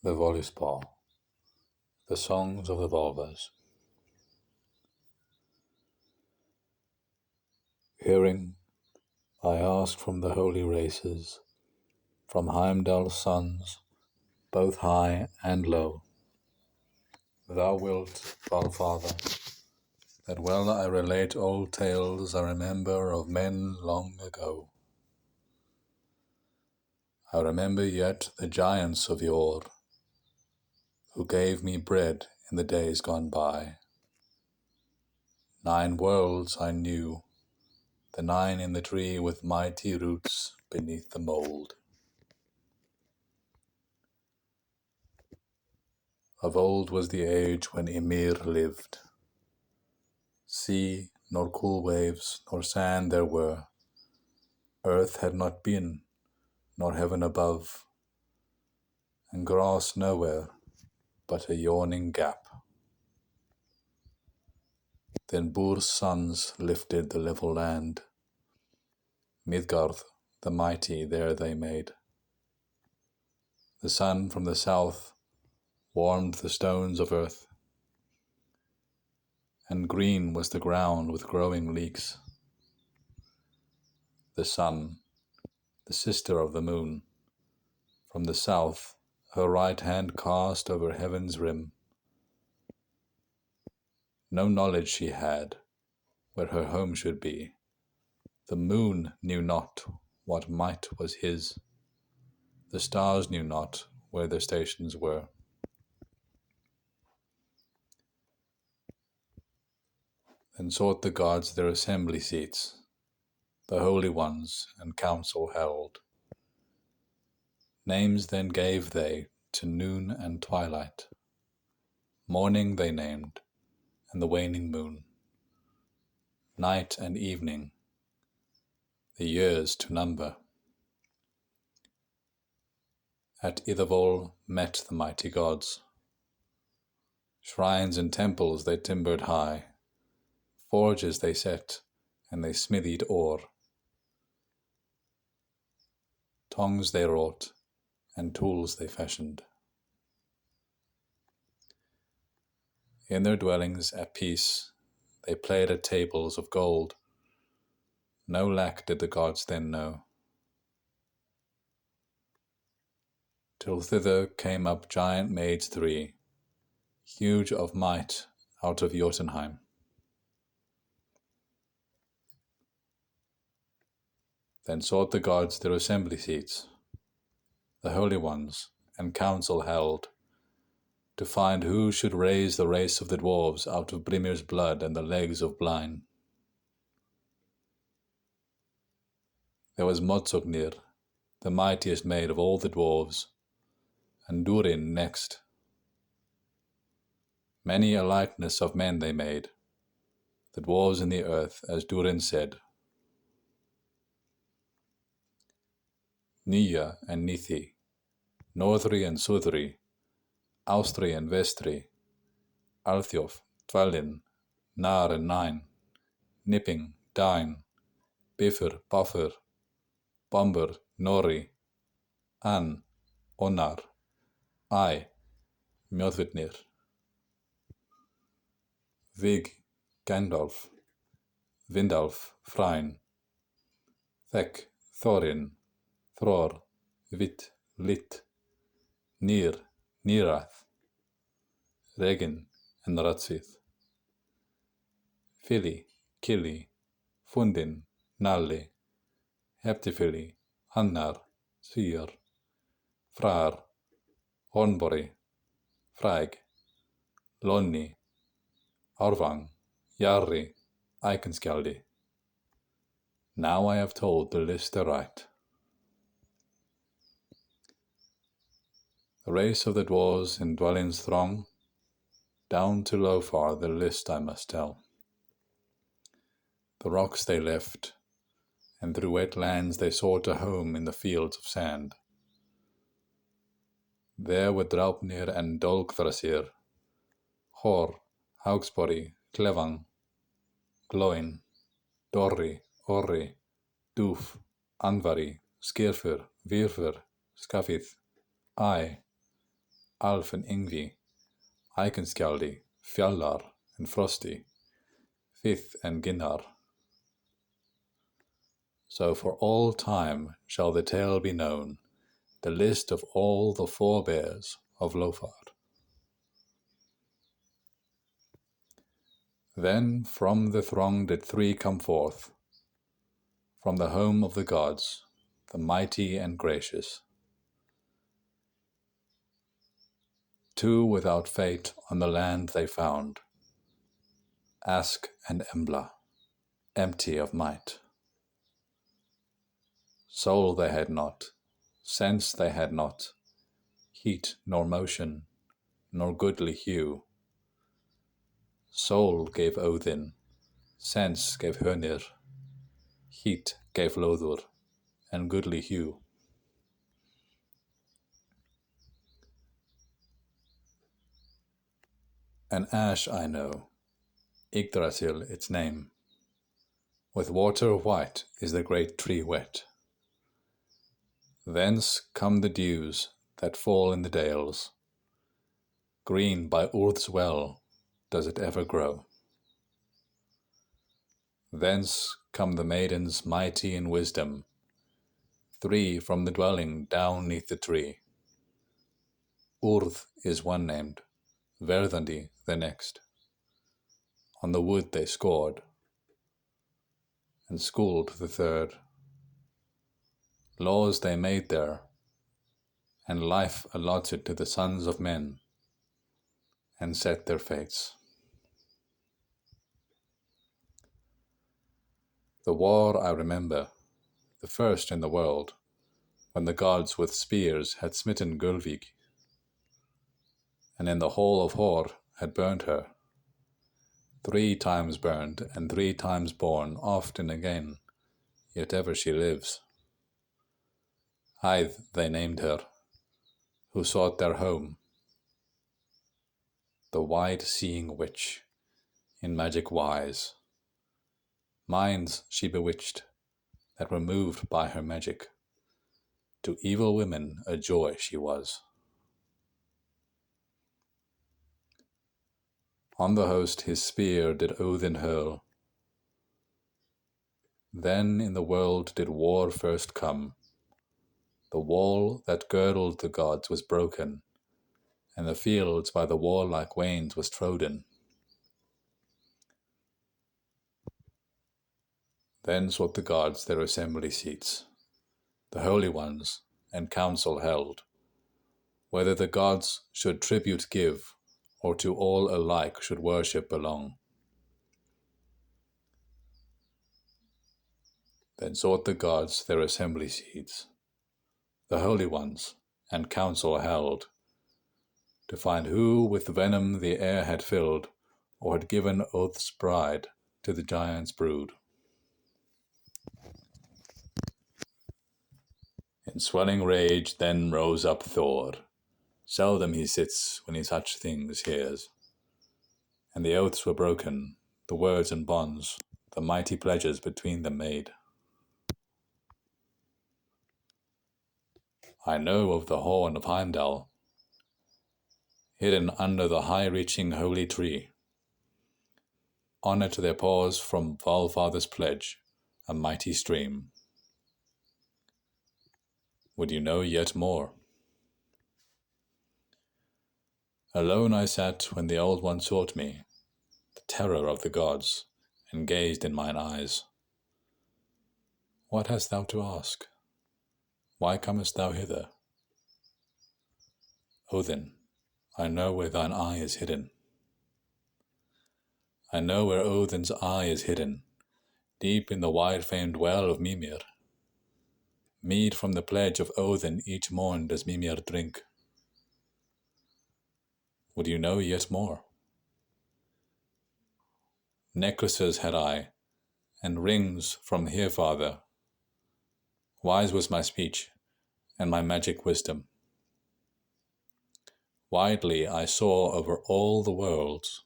The Voluspa, the songs of the Volvas. Hearing, I ask from the holy races, from Heimdall's sons, both high and low. Thou wilt, Valfather, that while I relate old tales I remember of men long ago. I remember yet the giants of yore, who gave me bread in the days gone by. 9 worlds I knew, the 9 in the tree with mighty roots beneath the mold. Of old was the age when Ymir lived. Sea, nor cool waves, nor sand there were. Earth had not been, nor heaven above, and grass nowhere but a yawning gap. Then Bur's sons lifted the level land. Midgard, the mighty, there they made. The sun from the south warmed the stones of earth, and green was the ground with growing leeks. The sun, the sister of the moon, from the south her right hand cast over heaven's rim. No knowledge she had where her home should be. The moon knew not what might was his. The stars knew not where their stations were. Then sought the gods their assembly seats, the holy ones, and council held. Names then gave they to noon and twilight. Morning they named, and the waning moon. Night and evening, the years to number. At Idavol met the mighty gods. Shrines and temples they timbered high. Forges they set, and they smithied ore. Tongues they wrought, and tools they fashioned. In their dwellings at peace they played at tables of gold. No lack did the gods then know. Till thither came up giant maids 3, huge of might, out of Jotunheim. Then sought the gods their assembly seats, the holy ones, and council held, to find who should raise the race of the dwarves out of Brimir's blood and the legs of Blind. There was Modsognir, the mightiest maid of all the dwarves, and Durin next. Many a likeness of men they made, the dwarves in the earth, as Durin said. Nýja and Nithi, Northri and Suðri, Austri and Vestri, Alþjóf, Dvalin, Nar and Nine, Nipping, Dain, Bifur, Bafur, Bombur, Nori, An, Onar, Æ, Mjóðvitnir, Vig, Gandalf, Vindalf, Frein, Þek, Thorin, Thror, Vit, Lit, Nýr, Nýrath, Regin and Ratsvith, Fili, Kili, Fundin, Nalli, Heptifili, Hannar, Svír, Frar, Hornbori, Fræg, Lonni, Árvang, Jarri, Ækenskjaldi. Now I have told the list aright. The race of the dwarves in Dwalin's throng, down to Lofar the list I must tell. The rocks they left, and through wet lands they sought a home in the fields of sand. There were Draupnir and Dolgthrasir, Hor, Hauksbori, Klevang, Gloin, Dorri, Orri, Dúf, Anvari, Skirfur, Virfur, Skafith, Æ, Alf and Ingvi, Eikenskjaldi, Fjallar and Frosti, Fifth and Ginnar. So for all time shall the tale be known, the list of all the forebears of Lofar. Then from the throng did three come forth, from the home of the gods, the mighty and gracious. Two without fate on the land they found, Ask and Embla, empty of might. Soul they had not, sense they had not, heat nor motion, nor goodly hue. Soul gave Odin, sense gave Hönir, heat gave Lodur, and goodly hue. An ash I know, Yggdrasil its name. With water white is the great tree wet. Thence come the dews that fall in the dales. Green by Urth's well does it ever grow. Thence come the maidens mighty in wisdom, three from the dwelling down neath the tree. Urth is one named, Verdandi the next. On the wood they scored, and schooled the third. Laws they made there, and life allotted to the sons of men, and set their fates. The war I remember, the first in the world, when the gods with spears had smitten Gulvig, and in the hall of Hor had burnt her, 3 times burned and 3 times born, oft and again, yet ever she lives. Hythe they named her, who sought their home, the wide-seeing witch, in magic wise. Minds she bewitched, that were moved by her magic. To evil women a joy she was. On the host his spear did Odin hurl. Then in the world did war first come. The wall that girdled the gods was broken, and the fields by the warlike wains was trodden. Then sought the gods their assembly seats, the holy ones, and council held, whether the gods should tribute give, or to all alike should worship belong. Then sought the gods their assembly seats, the holy ones, and council held, to find who with venom the air had filled, or had given oath's bride to the giant's brood. In swelling rage then rose up Thor. Seldom he sits when he such things hears. And the oaths were broken, the words and bonds, the mighty pledges between them made. I know of the horn of Heimdall, hidden under the high-reaching holy tree. Honor to their paws from Valfather's pledge, a mighty stream. Would you know yet more? Alone I sat when the Old One sought me, the terror of the gods, and gazed in mine eyes. What hast thou to ask? Why comest thou hither? Odin, I know where thine eye is hidden. I know where Odin's eye is hidden, deep in the wide-famed well of Mimir. Mead from the pledge of Odin each morn does Mimir drink. Would you know yet more? Necklaces had I, and rings from Herefather. Wise was my speech, and my magic wisdom. Widely I saw over all the worlds.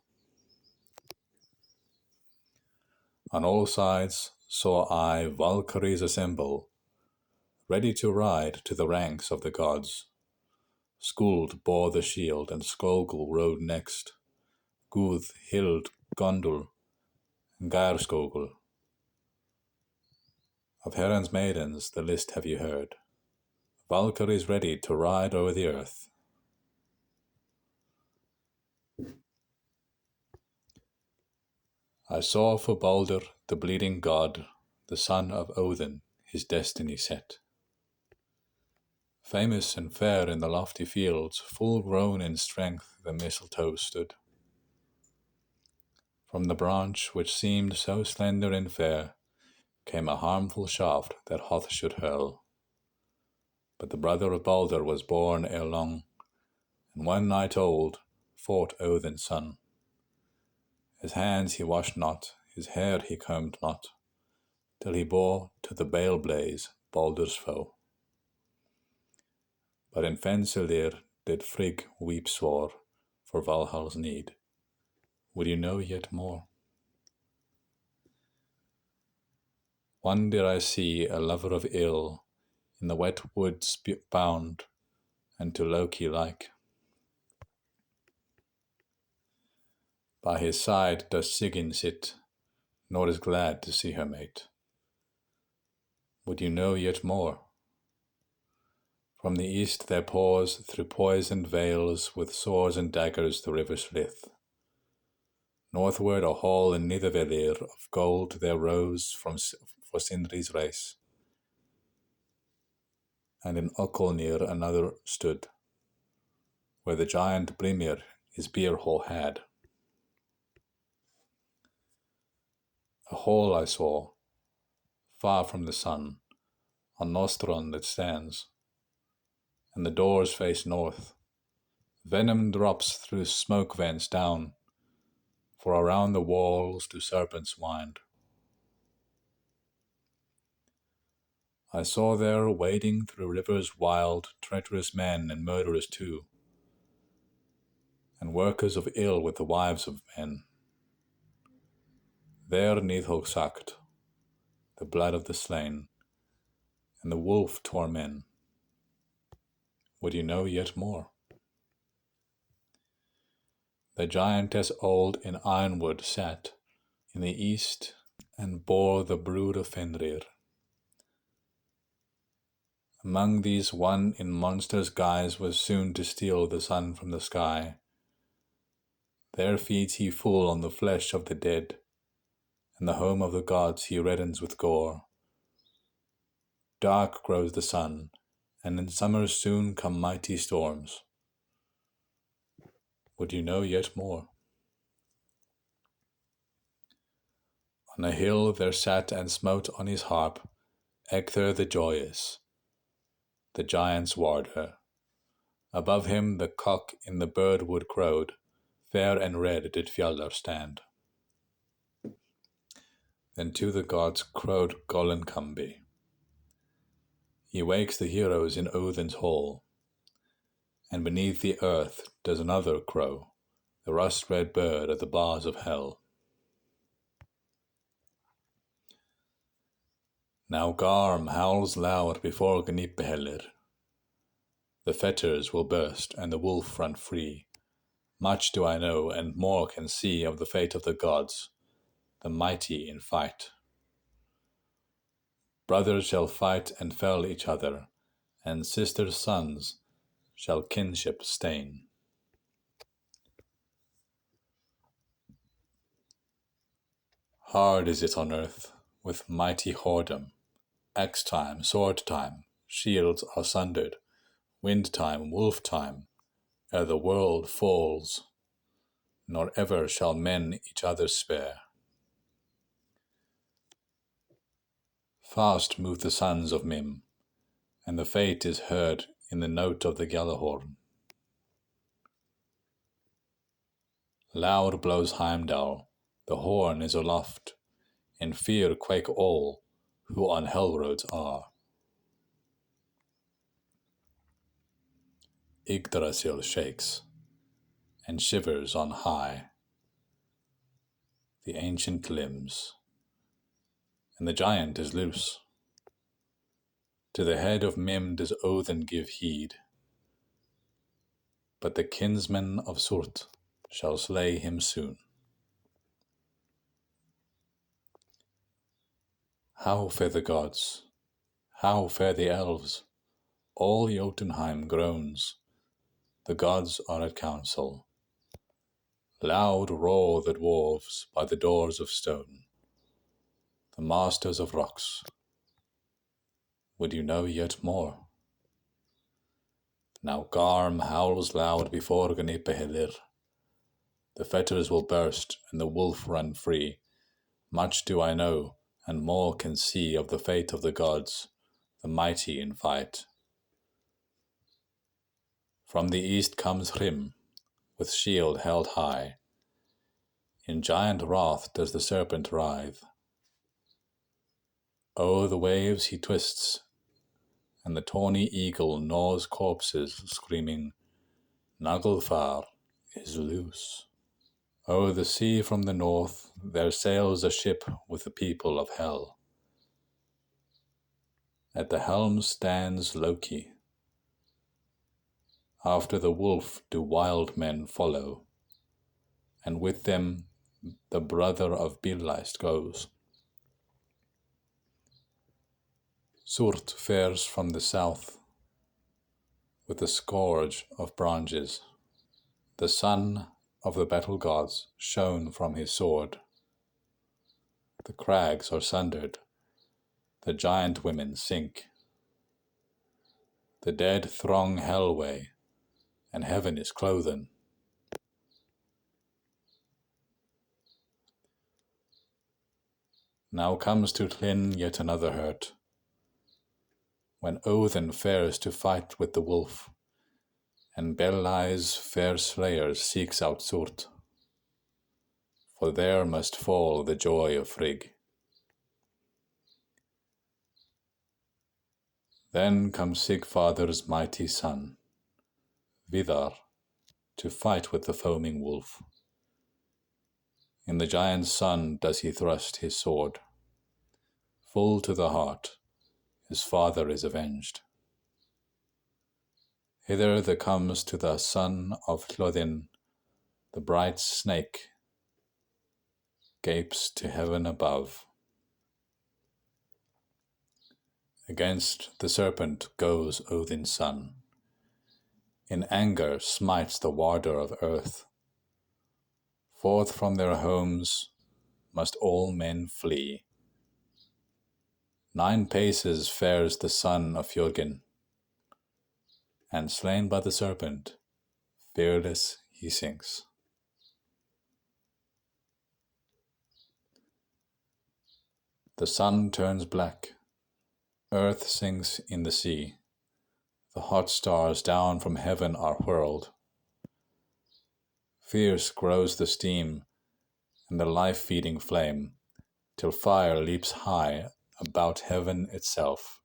On all sides saw I Valkyries assemble, ready to ride to the ranks of the gods. Skuld bore the shield, and Skolgul rode next. Guð, Hild, Gondul, and Gairskogul. Of Heron's maidens the list have you heard. Valkyries ready to ride o'er the earth. I saw for Baldur, the bleeding god, the son of Odin, his destiny set. Famous and fair in the lofty fields, full grown in strength, the mistletoe stood. From the branch, which seemed so slender and fair, came a harmful shaft that Hoth should hurl. But the brother of Baldur was born ere long, and one night old fought Odin's son. His hands he washed not, his hair he combed not, till he bore to the bale blaze Baldur's foe. But in Fensalir did Frigg weep sore for Valhall's need. Would you know yet more? One did I see a lover of ill, in the wet woods bound, and to Loki like. By his side does Sigyn sit, nor is glad to see her mate. Would you know yet more? From the east there pours through poisoned vales with swords and daggers the river Slith. Northward a hall in Nidavellir of gold there rose for Sindri's race, and in Okolnir another stood, where the giant Brimir his beer hall had. A hall I saw, far from the sun, on Nostron that stands, and the doors face north. Venom drops through smoke vents down, for around the walls do serpents wind. I saw there wading through rivers wild, treacherous men and murderers too, and workers of ill with the wives of men. There Nidhogg sucked the blood of the slain, and the wolf tore men. Would you know yet more? The giantess old in ironwood sat in the east, and bore the brood of Fenrir. Among these one in monster's guise was soon to steal the sun from the sky. There feeds he full on the flesh of the dead, and the home of the gods he reddens with gore. Dark grows the sun, and in summer soon come mighty storms. Would you know yet more? On a hill there sat and smote on his harp Ecgthur the joyous, the giant's warder. Above him the cock in the birdwood crowed, fair and red did Fjallar stand. Then to the gods crowed Golenkambi. He wakes the heroes in Odin's hall, and beneath the earth does another crow, the rust-red bird at the bars of hell. Now Garm howls loud before Gnipahellir. The fetters will burst and the wolf run free. Much do I know and more can see of the fate of the gods, the mighty in fight. Brothers shall fight and fell each other, and sisters' sons shall kinship stain. Hard is it on earth, with mighty whoredom. Axe time, sword time, shields are sundered, wind time, wolf time, ere the world falls, nor ever shall men each other spare. Fast move the sons of Mim, and the fate is heard in the note of the Gjallarhorn. Loud blows Heimdall, the horn is aloft, in fear quake all who on hell roads are. Yggdrasil shakes, and shivers on high the ancient limbs, and the giant is loose. To the head of Mim does Odin give heed, but the kinsmen of Surt shall slay him soon. How fare the gods? How fare the elves? All Jotunheim groans. The gods are at council. Loud roar the dwarves by the doors of stone, the masters of rocks. Would you know yet more? Now Garm howls loud before Gnipehillir. The fetters will burst and the wolf run free. Much do I know, and more can see of the fate of the gods, the mighty in fight. From the east comes Hrym, with shield held high. In giant wrath does the serpent writhe. O'er the waves he twists, and the tawny eagle gnaws corpses, screaming, Naglfar is loose. O'er the sea from the north there sails a ship with the people of hell. At the helm stands Loki. After the wolf do wild men follow, and with them the brother of Billist goes. Surt fares from the south with a scourge of branches. The sun of the battle gods shone from his sword. The crags are sundered, the giant women sink. The dead throng Hellway, and heaven is clothen. Now comes to Hlyn yet another hurt, when Odin fares to fight with the wolf, and Belai's fair slayer seeks out Surt, for there must fall the joy of Frigg. Then comes Sigfather's mighty son, Vidar, to fight with the foaming wolf. In the giant's son does he thrust his sword. Full to the heart, his father is avenged. Hither there comes to the son of Hlodin, the bright snake, gapes to heaven above. Against the serpent goes Odin's son. In anger smites the warder of earth. Forth from their homes must all men flee. 9 paces fares the son of Fjorgyn, and slain by the serpent, fearless he sinks. The sun turns black, earth sinks in the sea, the hot stars down from heaven are whirled. Fierce grows the steam and the life-feeding flame, till fire leaps high about heaven itself.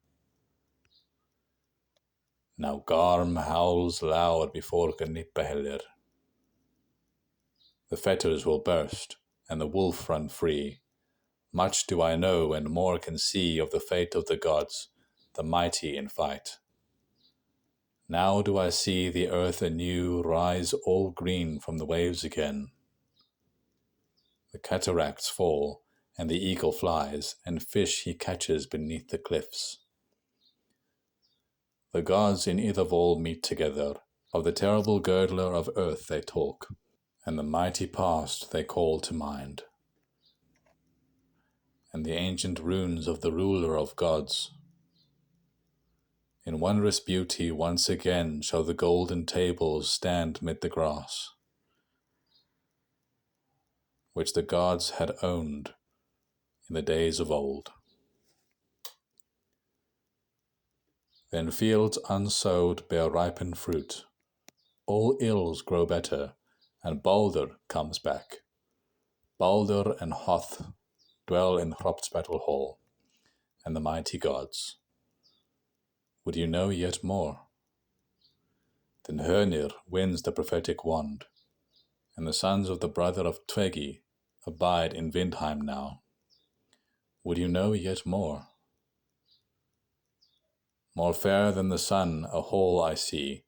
Now Garm howls loud before Gnipehillir. The fetters will burst, and the wolf run free. Much do I know, and more can see of the fate of the gods, the mighty in fight. Now do I see the earth anew rise all green from the waves again. The cataracts fall, and the eagle flies, and fish he catches beneath the cliffs. The gods in Idavoll meet together, of the terrible girdler of earth they talk, and the mighty past they call to mind, and the ancient runes of the ruler of gods. In wondrous beauty once again shall the golden tables stand mid the grass, which the gods had owned in the days of old. Then fields unsowed bear ripened fruit, all ills grow better, and Balder comes back. Balder and Hoth dwell in Hropsbattle Hall, and the mighty gods. Would you know yet more? Then Hörnir wins the prophetic wand, and the sons of the brother of Tvegi abide in Vindheim now. Would you know yet more? More fair than the sun a hall I see,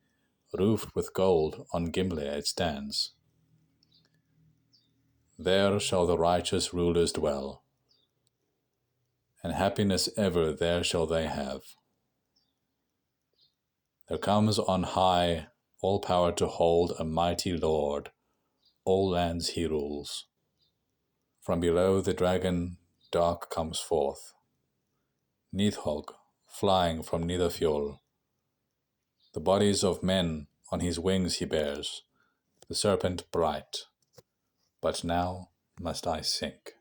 roofed with gold on Gimle it stands. There shall the righteous rulers dwell, and happiness ever there shall they have. There comes on high all power to hold a mighty Lord, all lands he rules. From below the dragon dark comes forth, Nidhogg flying from Nidarfjall. The bodies of men on his wings he bears, the serpent bright. But now must I sink.